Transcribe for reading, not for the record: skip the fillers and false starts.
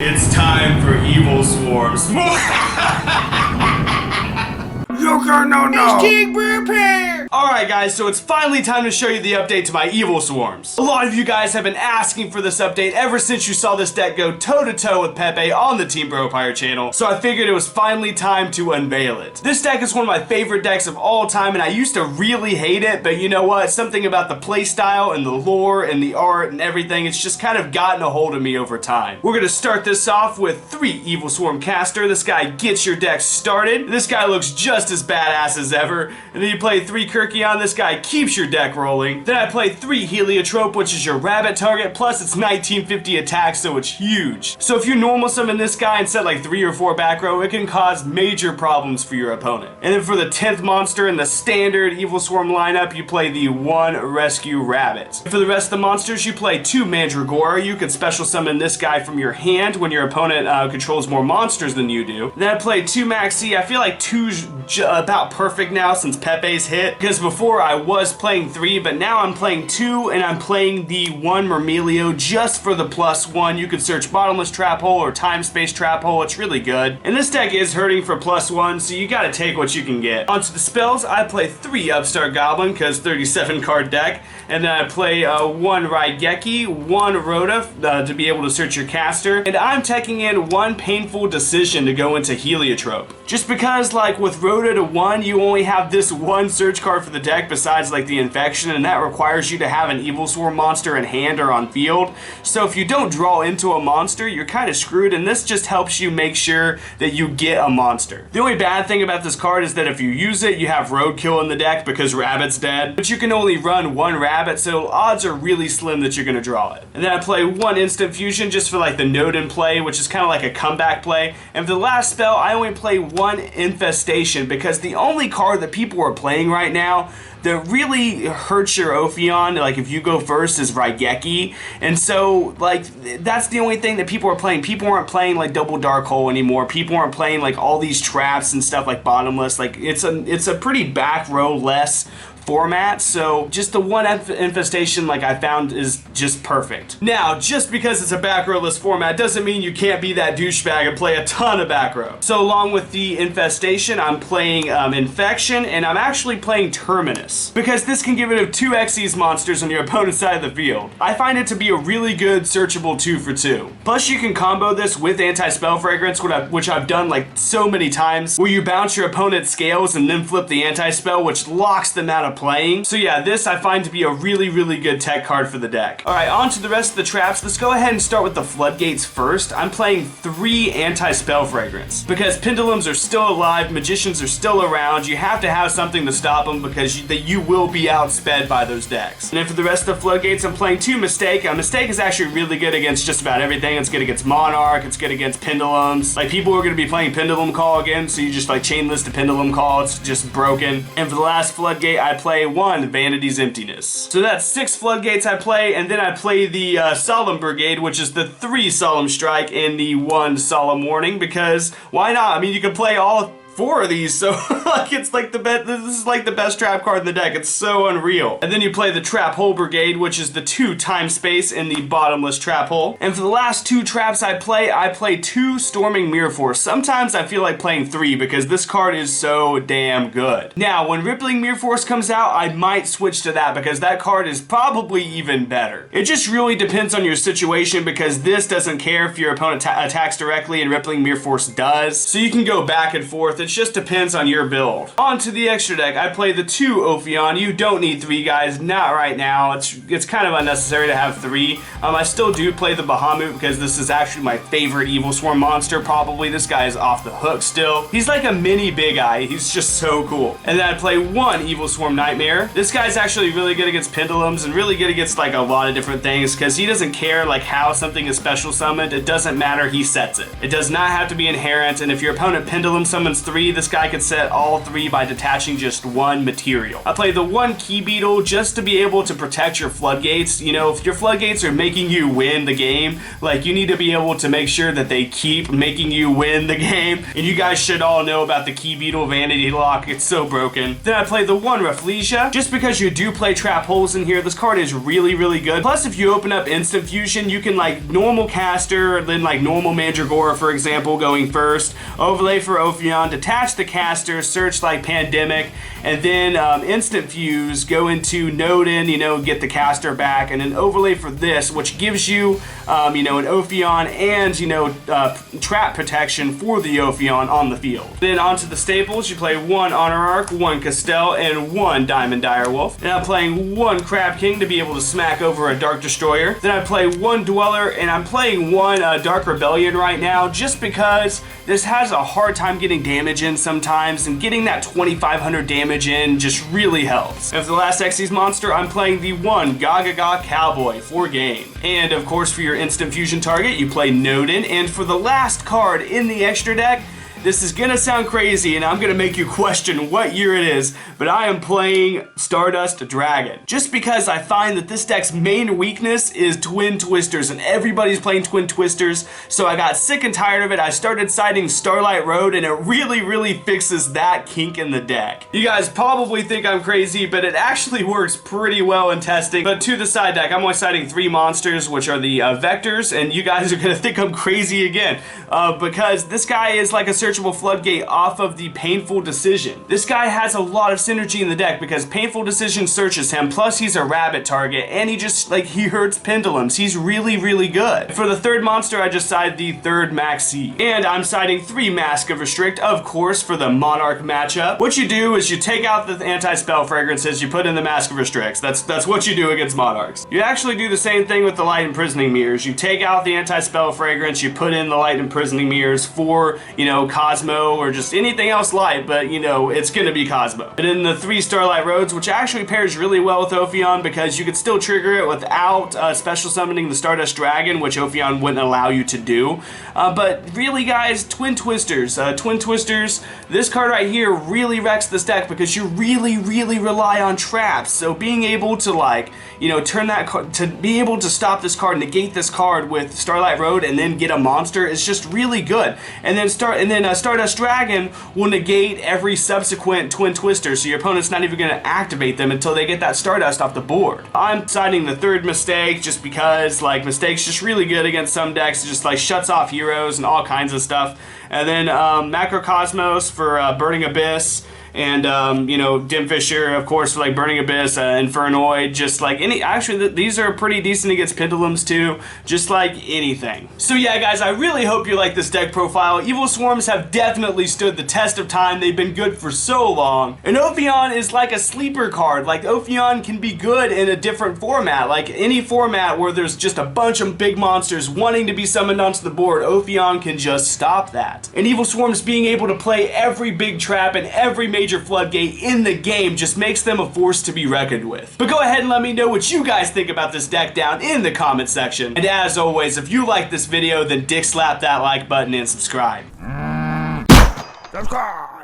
It's time for Evilswarms. YugiNoNo! King prepare! Alright guys, so it's finally time to show you the update to my Evilswarms. A lot of you guys have been asking for this update ever since you saw this deck go toe-to-toe with Pepe on the Team Bropire channel, so I figured it was finally time to unveil it. This deck is one of my favorite decks of all time, and I used to really hate it, but you know what? Something about the playstyle and the lore and the art and everything, it's just kind of gotten a hold of me over time. We're gonna start this off with 3 Evilswarm Caster. This guy gets your deck started. This guy looks just as badass as ever. And then you play 3 Kirkion. This guy keeps your deck rolling. Then I play 3 Heliotrope, which is your rabbit target, plus it's 1950 attack, so it's huge. So if you normal summon this guy and set like 3 or 4 back row, it can cause major problems for your opponent. And then for the 10th monster in the standard Evilswarm lineup, you play the 1 Rescue Rabbit. And for the rest of the monsters, you play 2 Mandragora. You can special summon this guy from your hand when your opponent controls more monsters than you do. Then I play 2 Maxi. I feel like 2's about perfect now since Pepe's hit, because before I was playing 3, but now I'm playing 2, and I'm playing the 1 Myrmelio just for the +1. You can search Bottomless Trap Hole or Time Space Trap Hole. It's really good. And this deck is hurting for +1, so you gotta take what you can get. Onto the spells, I play 3 Upstart Goblin, because 37 card deck, and then I play 1 Raigeki, 1 Rhoda to be able to search your caster, and I'm taking in 1 Painful Decision to go into Heliotrope. Just because, like, with Rhoda to 1, you only have this 1 search card for the deck besides, like, the Infection, and that requires you to have an Evilswarm monster in hand or on field. So if you don't draw into a monster, you're kind of screwed, and this just helps you make sure that you get a monster. The only bad thing about this card is that if you use it, you have Roadkill in the deck because Rabbit's dead, but you can only run 1 Rabbit, so odds are really slim that you're going to draw it. And then I play 1 Instant Fusion just for, like, the node in play, which is kind of like a comeback play. And for the last spell, I only play 1 Infestation because the only card that people are playing right now that really hurts your Ophion, like if you go first, is Raigeki. And so, like, that's the only thing that people are playing. People aren't playing like Double Dark Hole anymore. People aren't playing like all these traps and stuff like Bottomless. Like, it's a pretty back row less format, so just the 1 Infestation, like I found, is just perfect. Now, just because it's a back rowless format doesn't mean you can't be that douchebag and play a ton of back row. So along with the Infestation, I'm playing Infection, and I'm actually playing Terminus, because this can get rid of 2 Xyz monsters on your opponent's side of the field. I find it to be a really good searchable 2 for 2. Plus you can combo this with Anti-Spell Fragrance, which I've done like so many times, where you bounce your opponent's scales and then flip the Anti-Spell, which locks them out of playing. So yeah, this I find to be a really, really good tech card for the deck. Alright, on to the rest of the traps. Let's go ahead and start with the Floodgates first. I'm playing 3 Anti-Spell Fragrance, because Pendulums are still alive, Magicians are still around. You have to have something to stop them, because you will be outsped by those decks. And then for the rest of the Floodgates, I'm playing 2 Mistake. Mistake is actually really good against just about everything. It's good against Monarch, it's good against Pendulums. Like, people are going to be playing Pendulum Call again, so you just like chain list a Pendulum Call. It's just broken. And for the last Floodgate, I play 1 Vanity's Emptiness. So that's 6 Floodgates I play, and then I play the Solemn Brigade, which is the 3 Solemn Strike and the 1 Solemn Warning, because why not? I mean, you can play all 4 of these, so like it's like the best. This is like the best trap card in the deck. It's so unreal. And then you play the Trap Hole Brigade, which is the 2 Time Space in the Bottomless Trap Hole. And for the last 2 traps I play 2 Storming Mirror Force. Sometimes I feel like playing 3 because this card is so damn good. Now, when Rippling Mirror Force comes out, I might switch to that because that card is probably even better. It just really depends on your situation, because this doesn't care if your opponent attacks directly and Rippling Mirror Force does. So you can go back and forth. It just depends on your build. On to the extra deck. I play the 2 Ophion. You don't need 3, guys. Not right now. It's kind of unnecessary to have 3. I still do play the Bahamut because this is actually my favorite Evilswarm monster, probably. This guy is off the hook still. He's like a mini Big Eye. He's just so cool. And then I play 1 Evilswarm Nightmare. This guy's actually really good against Pendulums and really good against like a lot of different things, because he doesn't care like how something is special summoned. It doesn't matter. He sets it. It does not have to be inherent, and if your opponent Pendulum summons 3 3. This guy can set all 3 by detaching just 1 material. I play the 1 Key Beetle just to be able to protect your floodgates. You know, if your floodgates are making you win the game, like, you need to be able to make sure that they keep making you win the game. And you guys should all know about the Key Beetle Vanity Lock. It's so broken. Then I play the 1 Rafflesia. Just because you do play Trap Holes in here, this card is really, really good. Plus, if you open up Instant Fusion, you can, like, normal Caster, then, like, normal Mandragora, for example, going first. Overlay for Ophion, detach the Caster, search, like, Pandemic, and then Instant Fuse, go into Nodin, you know, get the Caster back, and then overlay for this, which gives you, you know, an Ophion and, you know, trap protection for the Ophion on the field. Then onto the staples, you play 1 Honor Arc, 1 Castell, and 1 Diamond Direwolf. And I'm playing 1 Crab King to be able to smack over a Dark Destroyer. Then I play 1 Dweller, and I'm playing 1 Dark Rebellion right now, just because this has a hard time getting damage in sometimes, and getting that 2,500 damage in just really helps. And for the last Xyz monster, I'm playing the 1 Gagaga Cowboy for game. And of course, for your instant fusion target, you play Nodin. And for the last card in the extra deck, this is gonna sound crazy and I'm gonna make you question what year it is, but I am playing Stardust Dragon. Just because I find that this deck's main weakness is Twin Twisters, and everybody's playing Twin Twisters, so I got sick and tired of it. I started siding Starlight Road, and it really, really fixes that kink in the deck. You guys probably think I'm crazy, but it actually works pretty well in testing. But to the side deck, I'm only siding 3 monsters, which are the Vectors, and you guys are gonna think I'm crazy again, because this guy is like a searchable floodgate off of the Painful Decision. This guy has a lot of synergy in the deck because Painful Decision searches him, plus he's a rabbit target, and he just, like, he hurts pendulums. He's really, really good. For the 3rd monster, I just sided the 3rd Maxi. And I'm siding 3 Mask of Restrict, of course, for the Monarch matchup. What you do is you take out the anti-spell fragrances, you put in the Mask of Restricts. That's what you do against Monarchs. You actually do the same thing with the Light Imprisoning Mirrors. You take out the anti-spell fragrance, you put in the Light Imprisoning Mirrors for, you know, Cosmo or just anything else light, but, you know, it's gonna be Cosmo. And then the 3 Starlight Roads, which actually pairs really well with Ophion because you could still trigger it without special summoning the Stardust Dragon, which Ophion wouldn't allow you to do. But really, guys, Twin Twisters. Twin Twisters, this card right here really wrecks this deck because you really, really rely on traps. So being able to, like, you know, turn that card, to be able to stop this card, negate this card with Starlight Road and then get a monster is just really good. And then Stardust Dragon will negate every subsequent Twin Twister, so your opponent's not even going to activate them until they get that Stardust off the board. I'm siding the 3rd Mistake just because, like, Mistake's just really good against some decks. It just, like, shuts off heroes and all kinds of stuff. And then Macrocosmos for Burning Abyss. And, you know, Dimfisher, of course, for, like, Burning Abyss, Infernoid, just, like, actually, these are pretty decent against Pendulums, too, just like anything. So, yeah, guys, I really hope you like this deck profile. Evilswarms have definitely stood the test of time. They've been good for so long. And Ophion is like a sleeper card. Like, Ophion can be good in a different format. Like, any format where there's just a bunch of big monsters wanting to be summoned onto the board, Ophion can just stop that. And Evilswarms being able to play every big trap and every major floodgate in the game just makes them a force to be reckoned with. But go ahead and let me know what you guys think about this deck down in the comment section. And as always, if you like this video, then dick slap that like button and subscribe. Subscribe!